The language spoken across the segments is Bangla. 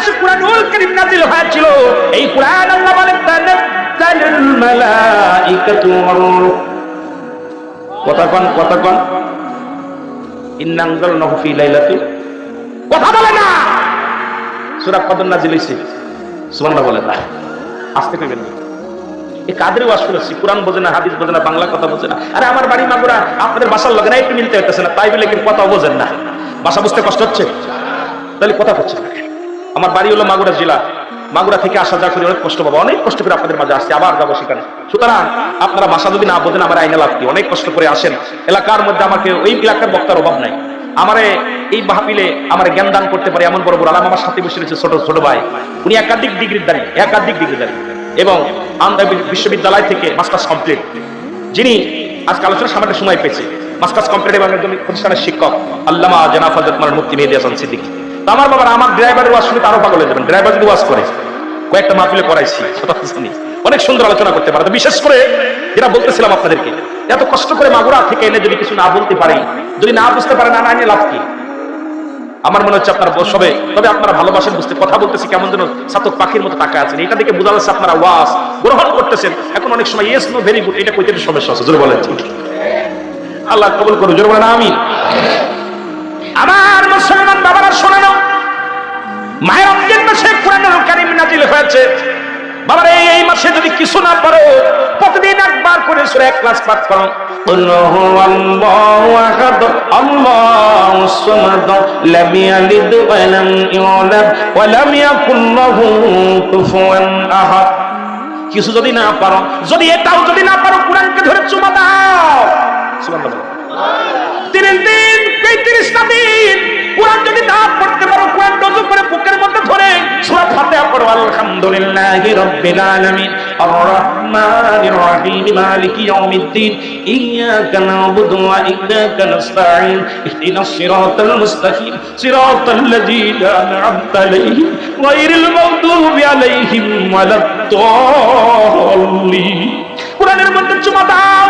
মাসে কুরআনুল কারীম নাযিল হয়েছিল। এই কুরআন আল্লাহ বলেন তানাজ্জালুল মালাইকাতু ওয়ার রূহ। কথা কোন ইন্না আনজালনাহু ফি লাইলাতিল, কথা বলে না। সূরা কদর নাযিল হইছে, সুবহানাল্লাহ বলেন না, আস্তে কইবেন না। এই কাদের ওয়াজ শুনেছি, কোরআন বোঝে না, হাদিস বোঝে না, বাংলা কথা বোঝে না। আরে আমার বাড়ি মাগুরা, আপনাদের বাসার লগে না একটু মিলতে হইতেছে না, তাই বলে কি কথা বোঝেন না? ভাষা বুঝতে কষ্ট হচ্ছে, তাহলে কথা হচ্ছে না। আমার বাড়ি হলো মাগুরা জেলা, মাগুরা থেকে আসা যা করি অনেক কষ্ট পাবো, অনেক কষ্ট করে আপনাদের মাঝে আসছি, আবার যাবো সেখানে। সুতরাং আপনারা ভাষা যদি না বোঝেন আমার আইনে লাভ কি? অনেক কষ্ট করে আসেন এলাকার মধ্যে, আমাকে ওই এলাকার বক্তার অভাব নাই। আমারে এই মাহফিলে আমার জ্ঞান দান করতে পারে এমন বড় বড় আলেম আমার সাথে বসে রয়েছে, ছোট ছোট ভাই, উনি একাধিক ডিগ্রির দাঁড়িয়ে এবং বিশ্ববিদ্যালয় থেকে মাস্টার্স কমপ্লিট, যিনি আজকে আলোচনার সামনে সময় পেয়েছে, মাস্টার্স কমপ্লিট এবং একজন প্রতিষ্ঠানের শিক্ষক আল্লামা জনাব হযরত মাওলানা মুফতি মেহেদী হাসান সিদ্দিকী। তো আমার বাবার আমার ড্রাইভারের ওয়াজ শুনে আরো পাগল হয়ে যাবেন। ড্রাইভার যদি ওয়াজ করে, কয়েকটা মাহফিলে করাইছি, অনেক সুন্দর আলোচনা করতে পারে। বিশেষ করে যেটা বলতেছিলাম আপনাদেরকে, এত কষ্ট করে মাগুরা থেকে এনে যদি কিছু না বলতে পারি, যদি না বুঝতে পারে, না নিয়ে লাভ কি? আমার মনে হচ্ছে আপনারা সবে, তবে আপনারা ভালোবাসেন বুঝতে, কথা বলতেছি কেমন যেন ছাতক পাখির মতো তাকায় আছেন, এটা দেখে বোঝা যাচ্ছে আপনারা ওয়াজ গ্রহণ করতেছেন। এখন অনেক সময় ইয়েস নো ভেরি গুড এটা কইতে সমস্যা আছে, জোরে বলেন ঠিক। আল্লাহ কবুল করুন, জোরে বলেন আমিন। আমার মুসলমান বাবারা শুনে নাও, মায়ের রমজান মাসে কুরআনুল কারীম নাযিল হয়েছে। বাবারে এই মাসে যদি কিছু না পারো, প্রতিদিন একবার করে সূরা ইখলাস পাঠ করো। আল্লাহু আল্লাহু আহাদ আল্লাহুস সামাদ লাম ইয়ালিদ ওয়া লাম ইউলাদ ওয়া লাম ইয়াকুল লাহু কুফুয়ান আহাদ। কিছু যদি না পারো, যদি এটাও যদি না পারো, কুরআনকে ধরে চুমা দাও। সুবহানাল্লাহ। 30 দিন 33টা দিন কুরআন যদি না পড়তে পারো, কুরআন রজু করে বুকের মধ্যে ধরে সূরা ফাতিহা পড়ো। আলহামদুলিল্লাহি রাব্বিল আলামিন আর রহমানির রহিম মালিকি ইয়াউমিদ্দিন ইয়্যাকা না'বুদু ওয়া ইয়্যাকা নাস্তাঈন ইহদিনাস সিরাতাল মুস্তাকিম সিরাতাল লাযীনা আন'আমতা আলাইহিম গায়রিল মাগদুবি আলাইহিম ওয়ালাদ-দাল্লিন। কুরআনের মধ্যে চুমা দাও,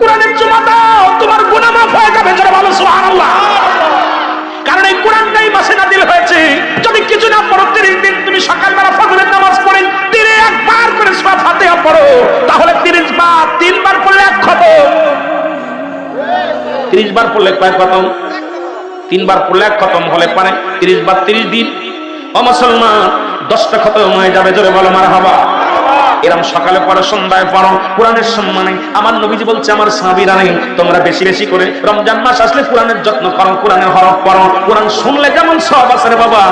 কুরআনের চুমা দাও, তোমার গুনাহ মাফ হয়ে যাবে। যারা বলো সুবহানাল্লাহ। কারণ এই কুরআনটাই মাসে নাযিল হয়েছে। যদি কিছু না পড়ো, 30 দিন তুমি সকালবেলা ফজরের নামাজ পড়ে দিনে একবার করে সূরা ফাতিহা পড়ো, তাহলে 30 বার, 3 বার পড়লে এক খতম। 30 বার পড়লে কয় খতম? 3 বার পড়লে এক খতম হলে পারে 30 বার 30 দিন। ও মুসলমান, 10টা খতম হয়ে যাবে। জোরে বলো মারহাবা। এরকম সকালে পড়ো, সন্ধ্যায় পড়ো, কোরআনের সম্মানে। আমার নবীজি বলছে, আমার সাহাবীরা নেই, তোমরা বেশি বেশি করে রমজান মাস আসলে কোরআনের যত্ন করো, কোরআনের হরফ পড়ো। কোরআন শুনলে যেমন সওয়াব আছে রে বাবা,